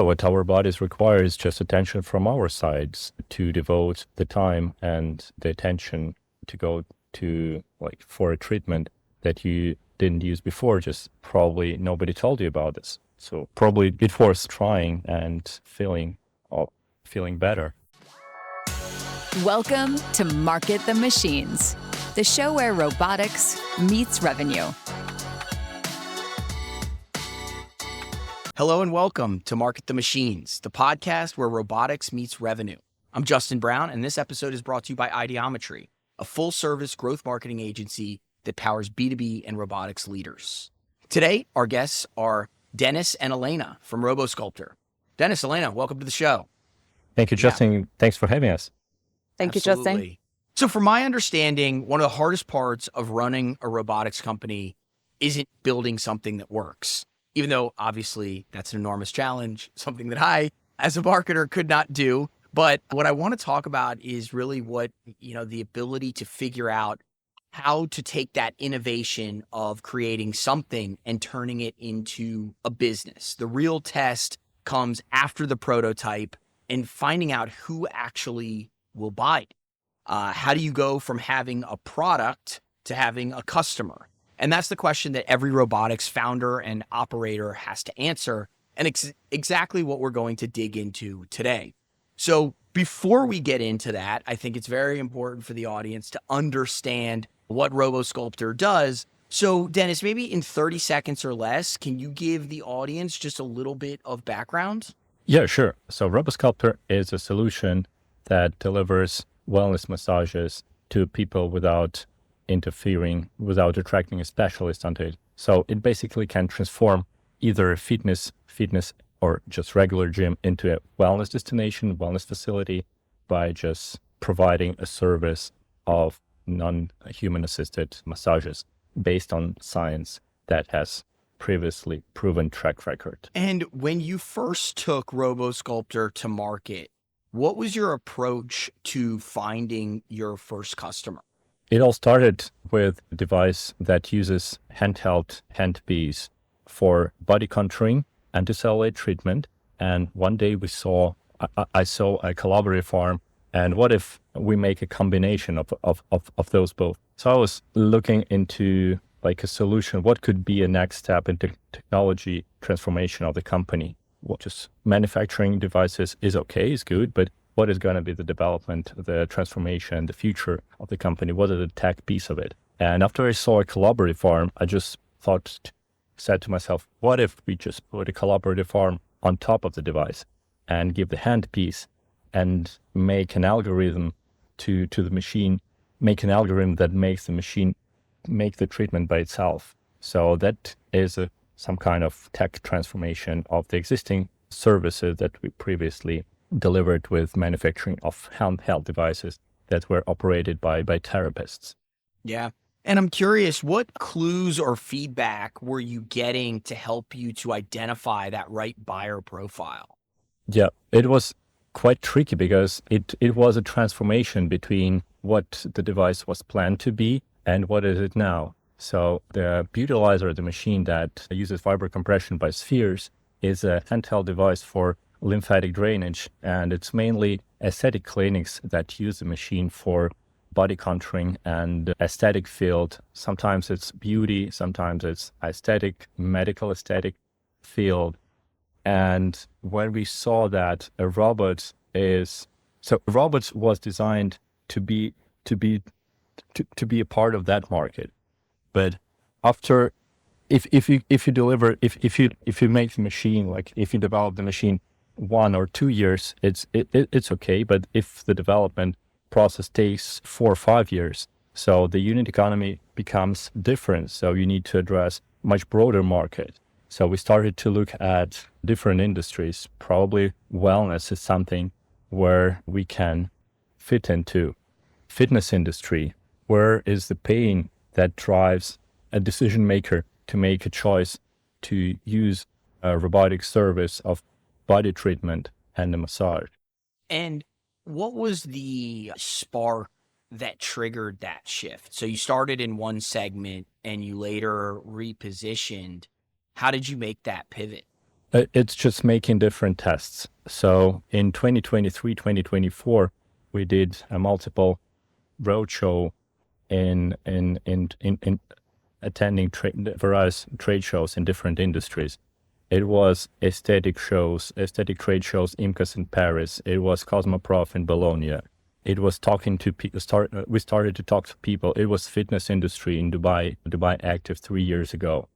What our bodies require is just attention from our sides to devote the time and the attention to go to for a treatment that you didn't use before. Just probably nobody told you about this. So probably it was trying and feeling better. Welcome to Market the Machines, the show where robotics meets revenue. Hello and welcome to Market the Machines, the podcast where robotics meets revenue. I'm Justin Brown, and this episode is brought to you by Ideometry, a full-service growth marketing agency that powers B2B and robotics leaders. Today, our guests are Dennis and Elena from Robosculptor. Dennis, Elena, welcome to the show. Thank you, Justin. Yeah. Thanks for having us. Thank you, Justin. So from my understanding, one of the hardest parts of running a robotics company isn't building something that works. Even though obviously that's an enormous challenge, something that I, as a marketer, could not do. But what I want to talk about is really the ability to figure out how to take that innovation of creating something and turning it into a business. The real test comes after the prototype and finding out who actually will buy it. How do you go from having a product to having a customer? And that's the question that every robotics founder and operator has to answer, and exactly what we're going to dig into today. So before we get into that, I think it's very important for the audience to understand what Robosculptor does. So Dennis, maybe in 30 seconds or less, can you give the audience just a little bit of background? Yeah, sure. So Robosculptor is a solution that delivers wellness massages to people without interfering, without attracting a specialist onto it. So it basically can transform either a fitness or just regular gym into a wellness destination, wellness facility by just providing a service of non-human assisted massages based on science that has previously proven track record. And when you first took Robosculptor to market, what was your approach to finding your first customer? It all started with a device that uses handheld handpiece for body contouring and anti-cellulite treatment. And one day I saw a collaborative farm. And what if we make a combination of those both? So I was looking into a solution. What could be a next step in technology transformation of the company? Just manufacturing devices is good, but what is going to be the development, the transformation, the future of the company? What is the tech piece of it? And after I saw a collaborative farm, I just said to myself, what if we just put a collaborative farm on top of the device and give the hand piece and make an algorithm to the machine, make an algorithm that makes the machine make the treatment by itself. So that is some kind of tech transformation of the existing services that we previously delivered with manufacturing of handheld devices that were operated by therapists. Yeah. And I'm curious, what clues or feedback were you getting to help you to identify that right buyer profile? Yeah, it was quite tricky because it was a transformation between what the device was planned to be and what is it now. So the Beautylizer, the machine that uses fiber compression by spheres, is a handheld device for lymphatic drainage, and it's mainly aesthetic clinics that use the machine for body contouring and aesthetic field. Sometimes it's beauty, sometimes it's medical aesthetic field. And when we saw that robots was designed to be a part of that market, but after if you make the machine, if you develop the machine 1 or 2 years, it's okay. But if the development process takes 4 or 5 years, so the unit economy becomes different. So you need to address much broader market. So we started to look at different industries. Probably wellness is something where we can fit into. Fitness industry, where is the pain that drives a decision maker to make a choice to use a robotic service of body treatment and a massage. And what was the spark that triggered that shift? So you started in one segment and you later repositioned. How did you make that pivot? It's just making different tests. So in 2023, 2024, we did a multiple roadshow in attending various trade shows in different industries. It was aesthetic trade shows, IMCAS in Paris. It was Cosmoprof in Bologna. It was talking to people. We started to talk to people. It was fitness industry in Dubai Active 3 years ago,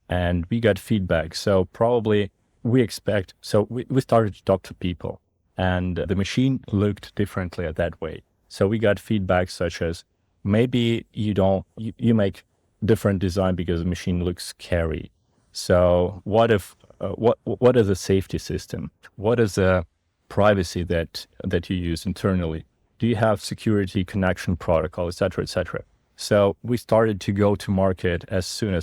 and we got feedback. So probably we started to talk to people, and the machine looked differently at that way. So we got feedback such as, maybe you make different design because the machine looks scary. So what if what is a safety system? What is a privacy that you use internally? Do you have security connection protocol, et cetera, et cetera? So we started to go to market as soon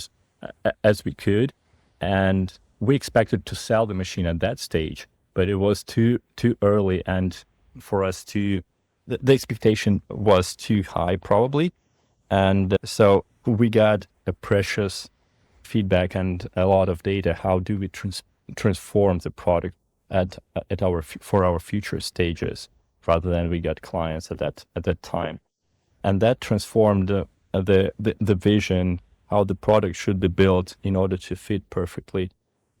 as we could, and we expected to sell the machine at that stage, but it was too early, and for us to the expectation was too high probably, and so we got a precious feedback and a lot of data. How do we transform the product for our future stages, rather than we got clients at that time, and that transformed the vision, how the product should be built in order to fit perfectly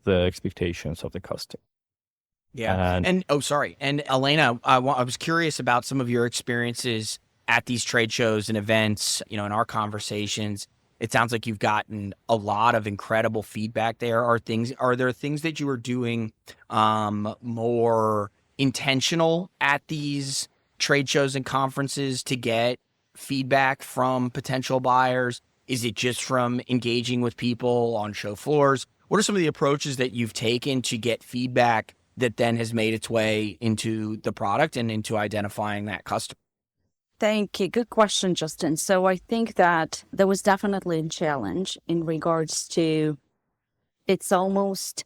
the expectations of the customer. Yeah. And Elena, I was curious about some of your experiences at these trade shows and events. In our conversations, it sounds like you've gotten a lot of incredible feedback there. Are there things that you are doing more intentional at these trade shows and conferences to get feedback from potential buyers? Is it just from engaging with people on show floors? What are some of the approaches that you've taken to get feedback that then has made its way into the product and into identifying that customer? Thank you. Good question, Justin. So I think that there was definitely a challenge in regards to, it's almost,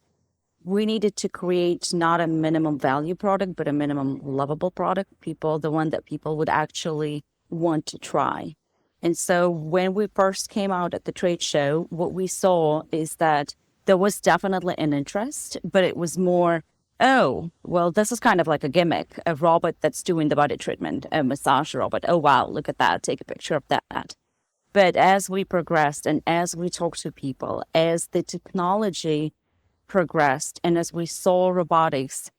we needed to create not a minimum value product, but a minimum lovable product, the one that people would actually want to try. And so when we first came out at the trade show, what we saw is that there was definitely an interest, but it was more, oh, well, this is kind of like a gimmick, a robot that's doing the body treatment, a massage robot. Oh, wow, look at that. Take a picture of that. But as we progressed and as we talked to people, as the technology progressed, and as we saw robotics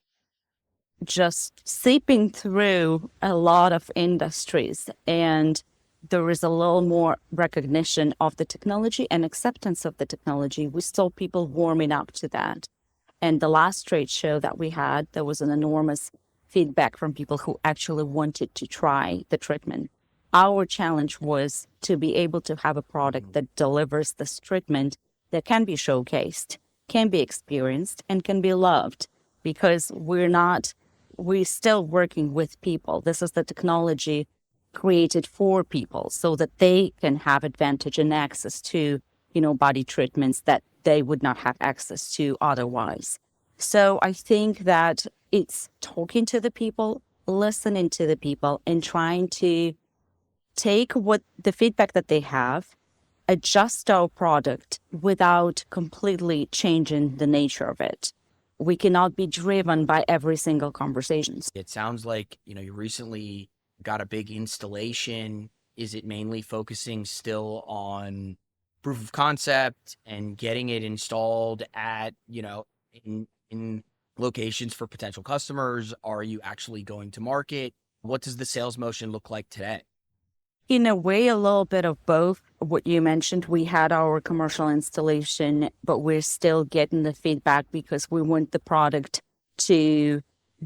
just seeping through a lot of industries, and there is a little more recognition of the technology and acceptance of the technology, we saw people warming up to that. And the last trade show that we had, there was an enormous feedback from people who actually wanted to try the treatment. Our challenge was to be able to have a product that delivers this treatment that can be showcased, can be experienced, and can be loved, because we're still working with people. This is the technology created for people so that they can have advantage and access to, body treatments that they would not have access to otherwise. So I think that it's talking to the people, listening to the people, and trying to take what the feedback that they have, adjust our product without completely changing the nature of it. We cannot be driven by every single conversation. It sounds like, you recently got a big installation. Is it mainly focusing still on proof of concept and getting it installed at, in locations for potential customers? Are you actually going to market? What does the sales motion look like today? In a way, a little bit of both. What you mentioned, we had our commercial installation, but we're still getting the feedback because we want the product to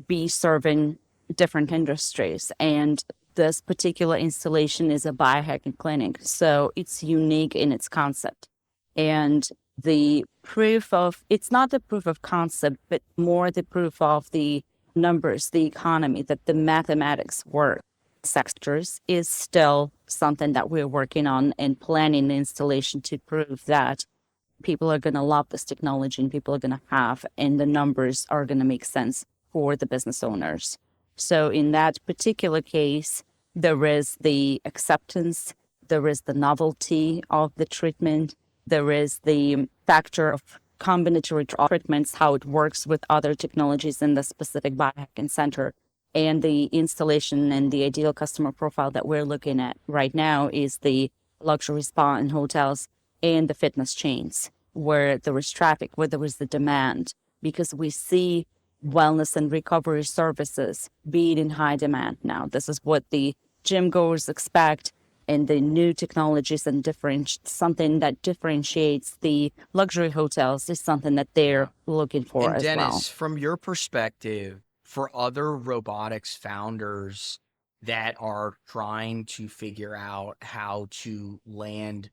be serving different industries. And this particular installation is a biohacking clinic, so it's unique in its concept. And it's not the proof of concept, but more the proof of the numbers, the economy, that the mathematics work. Sectors is still something that we're working on and planning the installation to prove that people are going to love this technology and people are going to have, and the numbers are going to make sense for the business owners. So in that particular case, there is the acceptance, there is the novelty of the treatment, there is the factor of combinatory treatments, how it works with other technologies in the specific biohacking center. And the installation and the ideal customer profile that we're looking at right now is the luxury spa and hotels and the fitness chains, where there is traffic, where there is the demand, because we see wellness and recovery services being in high demand now. This is what the gym goers expect, and the new technologies and something that differentiates the luxury hotels is something that they're looking for And as Dennis, well. from your perspective, for other robotics founders that are trying to figure out how to land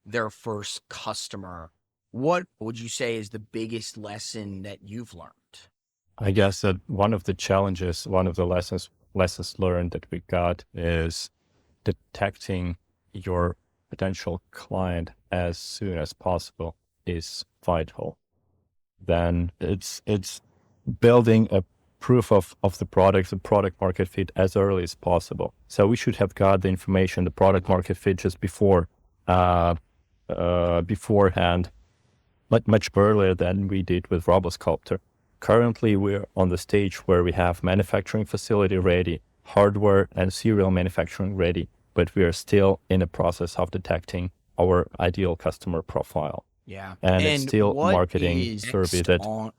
their first customer, what would you say is the biggest lesson that you've learned? I guess that one of the challenges, one of the lessons learned that we got is detecting your potential client as soon as possible is vital. Then it's building a proof of the product market fit as early as possible. So we should have got the information, the product market fit just beforehand, but much earlier than we did with Robosculptor. Currently, we're on the stage where we have manufacturing facility ready, hardware and serial manufacturing ready, but we are still in the process of detecting our ideal customer profile. Yeah. And it's still what marketing is survey next that on-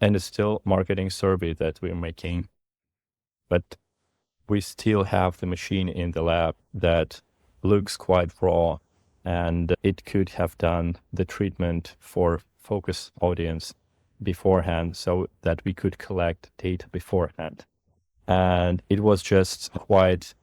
and it's still marketing survey that we're making. But we still have the machine in the lab that looks quite raw, and it could have done the treatment for focus audience beforehand so that we could collect data beforehand. And it was just quite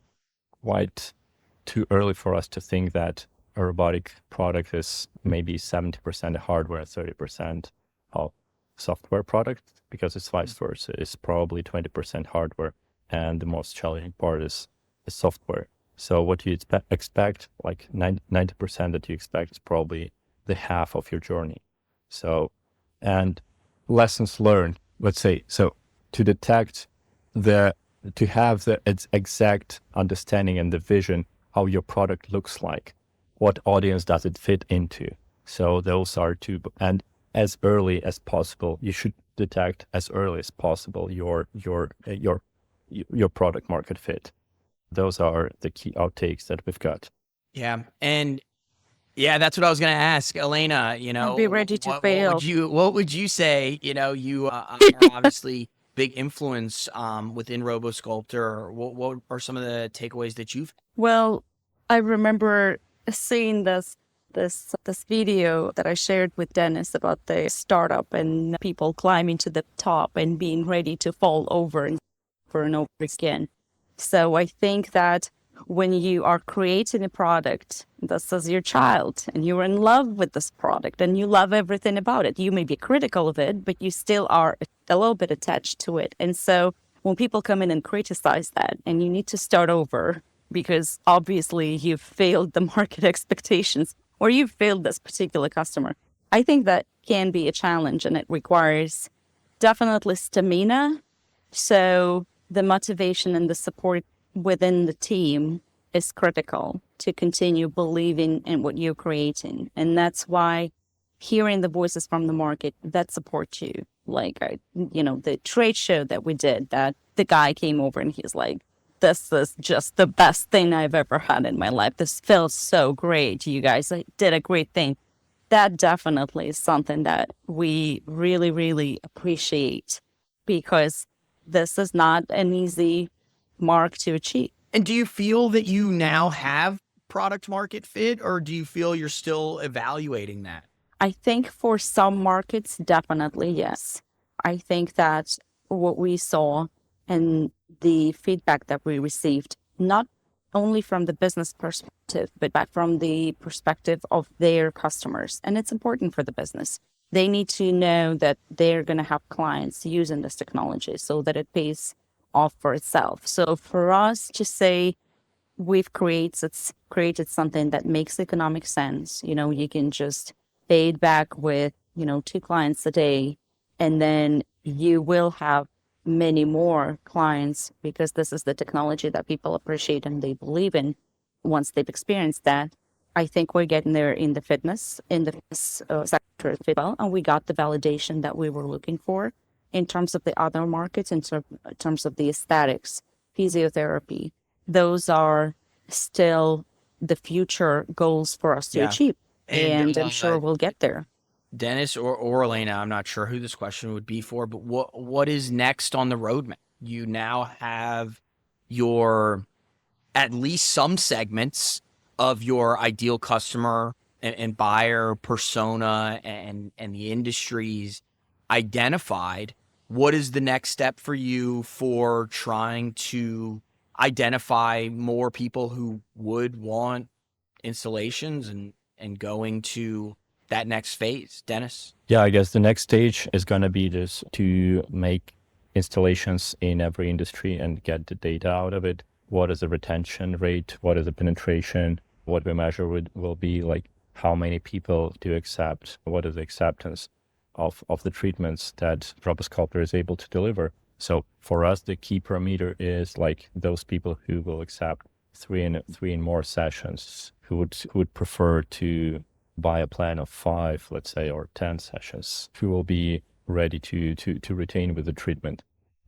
too early for us to think that a robotic product is maybe 70% hardware, 30% of software product, because it's vice versa. It's probably 20% hardware, and the most challenging part is software. So what you expect, like 90% that you expect, is probably the half of your journey. So, and lessons learned, let's say, so to detect to have the exact understanding and the vision how your product looks like, what audience does it fit into. So those are two, and as early as possible, you should detect as early as possible your product market fit. Those are the key outtakes that we've got. Yeah. And yeah, that's what I was going to ask, Elena. Be ready to what fail. would you say? You are obviously big influence within Robosculptor. What are some of the takeaways that you've? Well, I remember seeing this video that I shared with Dennis about the startup and people climbing to the top and being ready to fall over and over again. So I think that when you are creating a product, this is your child, and you're in love with this product, and you love everything about it. You may be critical of it, but you still are a little bit attached to it. And so when people come in and criticize that, and you need to start over because obviously you've failed the market expectations, or you've failed this particular customer, I think that can be a challenge, and it requires definitely stamina. So the motivation and the support within the team is critical to continue believing in what you're creating. And that's why hearing the voices from the market that support you, like, the trade show that we did, that the guy came over and he's like, this is just the best thing I've ever had in my life. This feels so great. You guys did a great thing. That definitely is something that we really, really appreciate, because this is not an easy mark to achieve. And do you feel that you now have product market fit, or do you feel you're still evaluating that? I think for some markets, definitely yes. I think that what we saw and the feedback that we received, not only from the business perspective, but from the perspective of their customers. And it's important for the business. They need to know that they're going to have clients using this technology so that it pays off for itself. So for us to say we've created something that makes economic sense, you can just pay it back with, 2 clients a day, and then you will have many more clients because this is the technology that people appreciate and they believe in once they've experienced that. I think we're getting there in the fitness sector market fit well, and we got the validation that we were looking for. In terms of the other markets, in terms of the aesthetics, physiotherapy, those are still the future goals for us to achieve. And I'm sure we'll get there. Dennis or Elena, I'm not sure who this question would be for, but what is next on the roadmap? You now have your, at least some segments of your ideal customer and buyer persona and the industries identified. What is the next step for you for trying to identify more people who would want installations and going to that next phase? Dennis? Yeah, I guess the next stage is going to be just to make installations in every industry and get the data out of it. What is the retention rate? What is the penetration? What we measure will be like how many people do accept, what is the acceptance of the treatments that Robosculptor is able to deliver. So for us, the key parameter is like those people who will accept three and more sessions, who would prefer to buy a plan of 5, let's say, or 10 sessions, who will be ready to retain with the treatment.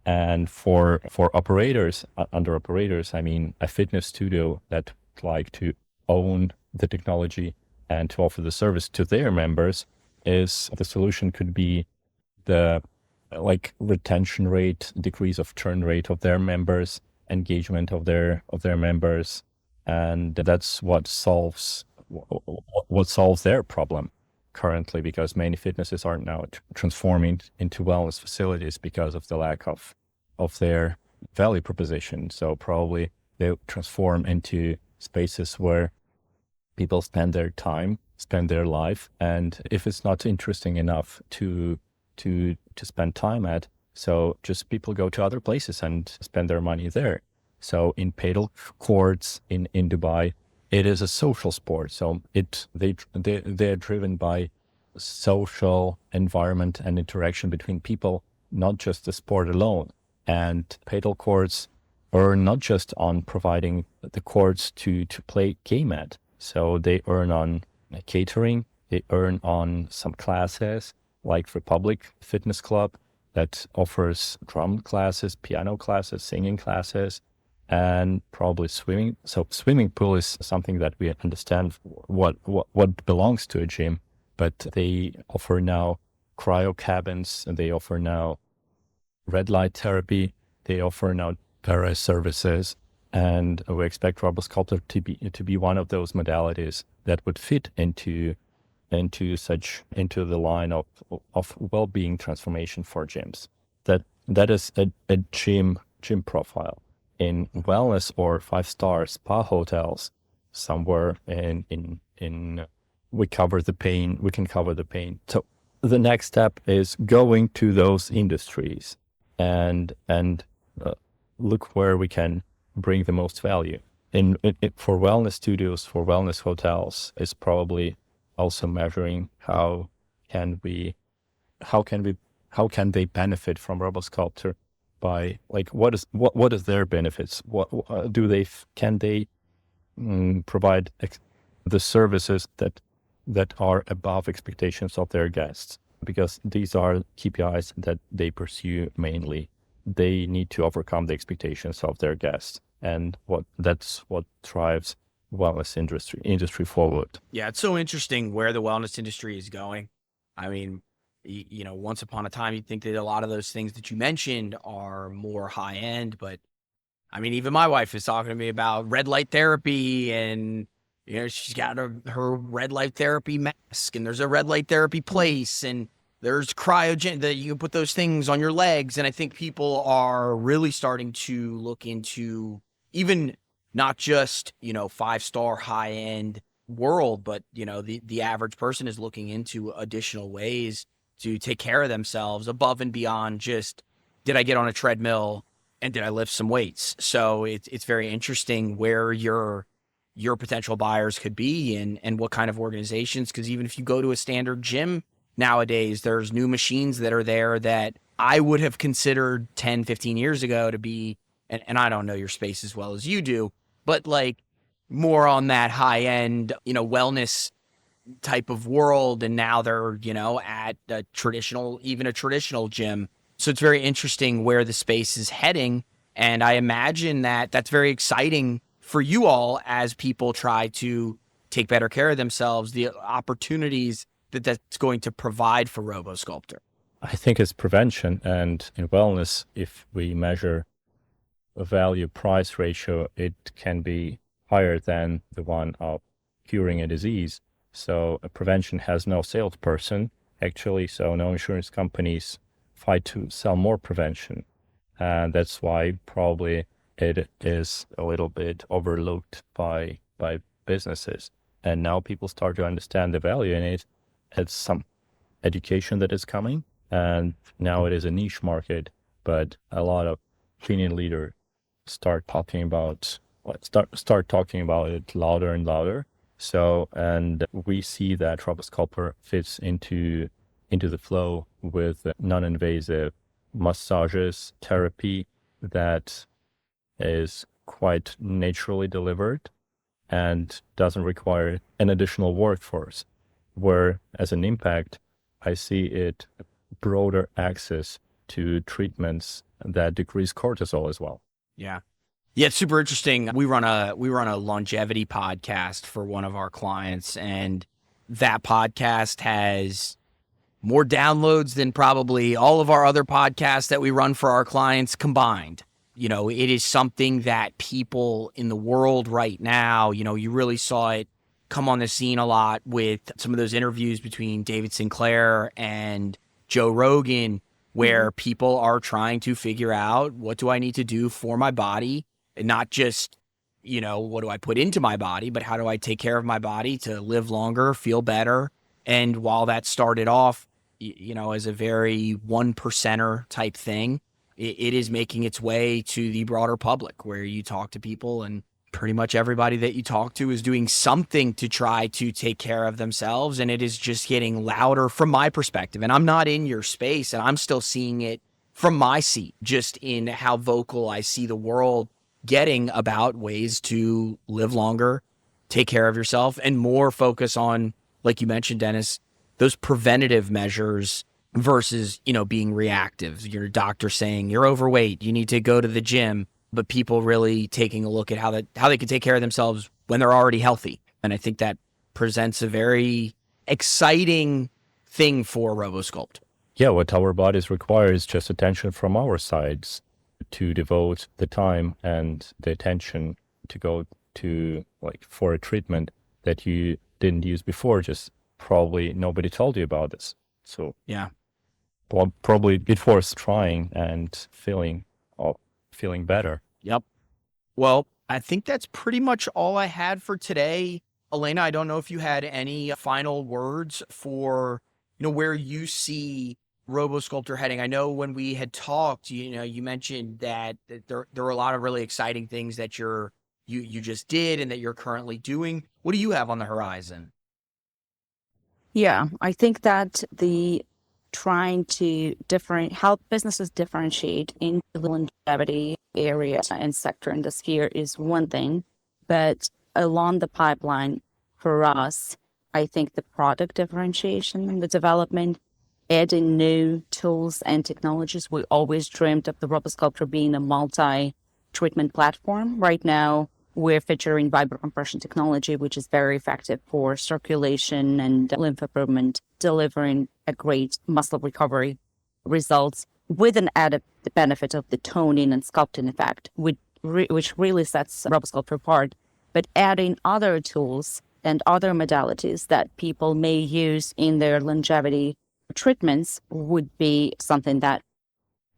And for operators, under operators, I mean a fitness studio that would like to own the technology and to offer the service to their members, is the solution could be the like retention rate, decrease of churn rate of their members, engagement of their members, and that's what solves their problem currently, because many fitnesses are now transforming into wellness facilities because of the lack of their value proposition. So probably they transform into spaces where people spend their time, spend their life, and if it's not interesting enough to spend time at, so just people go to other places and spend their money there. So in paddle courts in Dubai, it is a social sport. So they're driven by social environment and interaction between people, not just the sport alone. And paddle courts earn not just on providing the courts to play game at. So they earn on catering, they earn on some classes like Republic Fitness Club that offers drum classes, piano classes, singing classes, and probably swimming. So swimming pool is something that we understand what belongs to a gym, but they offer now cryo cabins, and they offer now red light therapy, they offer now para services, and we expect Robosculptor to be one of those modalities that would fit into the line of well-being transformation for gyms. That is a gym profile. In wellness or 5-star spa hotels, somewhere in we can cover the pain. So the next step is going to those industries and look where we can bring the most value. For wellness studios, for wellness hotels, is probably also measuring how can they benefit from Robosculptor by like what is their benefits? Can they provide the services that are above expectations of their guests? Because these are KPIs that they pursue mainly. They need to overcome the expectations of their guests, and that's what drives wellness industry forward. Yeah, it's so interesting where the wellness industry is going. I mean, once upon a time, you'd think that a lot of those things that you mentioned are more high end, but I mean, even my wife is talking to me about red light therapy, and she's got her red light therapy mask, and there's a red light therapy place, and there's cryogen that you can put those things on your legs. And I think people are really starting to look into even not just, 5-star high end world, but, the average person is looking into additional ways to take care of themselves above and beyond just, did I get on a treadmill and did I lift some weights? So it's very interesting where your potential buyers could be and what kind of organizations, because even if you go to a standard gym nowadays, there's new machines that are there that I would have considered 10, 15 years ago to be, and I don't know your space as well as you do, but like more on that high end, wellness type of world. And now they're, at even a traditional gym. So it's very interesting where the space is heading. And I imagine that that's very exciting for you all as people try to take better care of themselves, the opportunities that that's going to provide for Robosculptor. I think it's prevention, and in wellness, if we measure a value-price ratio, it can be higher than the one of curing a disease. So prevention has no salesperson, actually, so no insurance companies fight to sell more prevention. And that's why probably it is a little bit overlooked by businesses. And now people start to understand the value in it. It's some education that is coming. And now it is a niche market, but a lot of opinion leaders start talking about it louder and louder. So, and we see that Robosculptor fits into the flow with non-invasive massages, therapy that is quite naturally delivered and doesn't require an additional workforce. Where as an impact, I see it broader access to treatments that decrease cortisol as well. Yeah. Yeah, it's super interesting. We run a longevity podcast for one of our clients, and that podcast has more downloads than probably all of our other podcasts that we run for our clients combined. It is something that people in the world right now, you really saw it come on the scene a lot with some of those interviews between David Sinclair and Joe Rogan, where people are trying to figure out, what do I need to do for my body? And not just, what do I put into my body, but how do I take care of my body to live longer, feel better? And while that started off, as a very 1%er type thing, it is making its way to the broader public, where you talk to people and pretty much everybody that you talk to is doing something to try to take care of themselves. And it is just getting louder from my perspective. And I'm not in your space, and I'm still seeing it from my seat, just in how vocal I see the world getting about ways to live longer, take care of yourself, and more focus on, like you mentioned, Dennis, those preventative measures versus, being reactive. Your doctor saying you're overweight, you need to go to the gym, but people really taking a look at how they can take care of themselves when they're already healthy. And I think that presents a very exciting thing for Robosculpt. Yeah, what our bodies require is just attention from our sides, to devote the time and the attention to go to, for a treatment that you didn't use before. Just probably nobody told you about this. So yeah, well, probably it was trying and feeling better. Yep. Well, I think that's pretty much all I had for today. Elena, I don't know if you had any final words for, where you see Robosculptor heading. I know when we had talked, you mentioned that there were a lot of really exciting things that you just did and that you're currently doing. What do you have on the horizon? Yeah, I think that the trying to help businesses differentiate into the longevity area and sector and the sphere is one thing, but along the pipeline for us, I think the product differentiation and the development, adding new tools and technologies. We always dreamed of the Robosculptor being a multi-treatment platform. Right now, we're featuring vibro-compression technology, which is very effective for circulation and lymph improvement, delivering a great muscle recovery results with an added benefit of the toning and sculpting effect, which really sets Robosculptor apart. But adding other tools and other modalities that people may use in their longevity treatments would be something that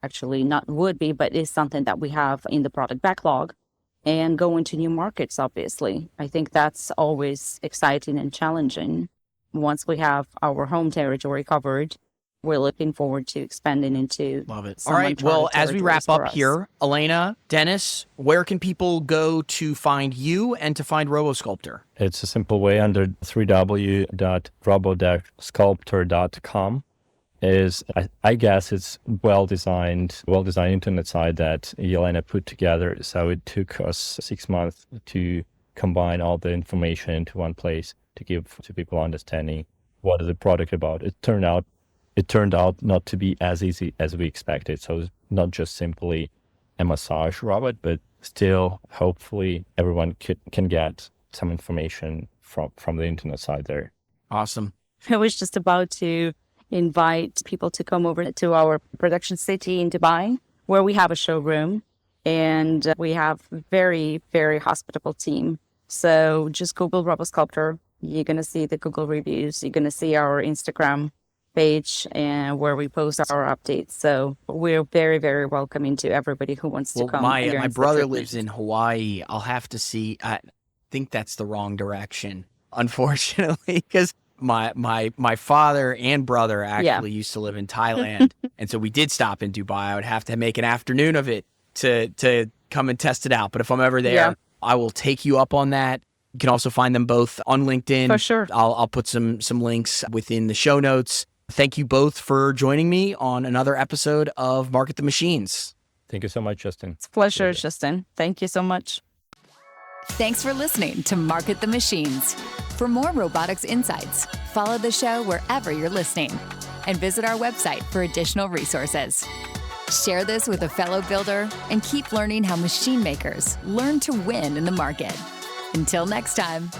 actually not would be, but is something that we have in the product backlog, and go into new markets, obviously. I think that's always exciting and challenging. Once we have our home territory covered, we're looking forward to expanding into. Love it. All right. Well, as we wrap up here, Elena, Dennis, where can people go to find you and to find Robosculptor? It's a simple way under www.robo-sculptor.com. I guess it's well-designed internet site that Elena put together. So it took us 6 months to combine all the information into one place to give to people understanding what is the product about. It turned out not to be as easy as we expected. So it's not just simply a massage robot, but still, hopefully, everyone can get some information from the internet side there. Awesome. I was just about to invite people to come over to our production city in Dubai, where we have a showroom, and we have very, very hospitable team. So just Google Robosculptor. You're going to see the Google reviews. You're going to see our Instagram page and where we post our updates. So we're very, very welcoming to everybody who wants to come. My brother lives in Hawaii. I'll have to see. I think that's the wrong direction, unfortunately, because my father and brother actually used to live in Thailand. And so we did stop in Dubai. I would have to make an afternoon of it to come and test it out. But if I'm ever there, I will take you up on that. You can also find them both on LinkedIn. For sure. I'll put some links within the show notes. Thank you both for joining me on another episode of Market the Machines. Thank you so much, Justin. It's a pleasure, Justin. Thank you so much. Thanks for listening to Market the Machines. For more robotics insights, follow the show wherever you're listening and visit our website for additional resources. Share this with a fellow builder and keep learning how machine makers learn to win in the market. Until next time.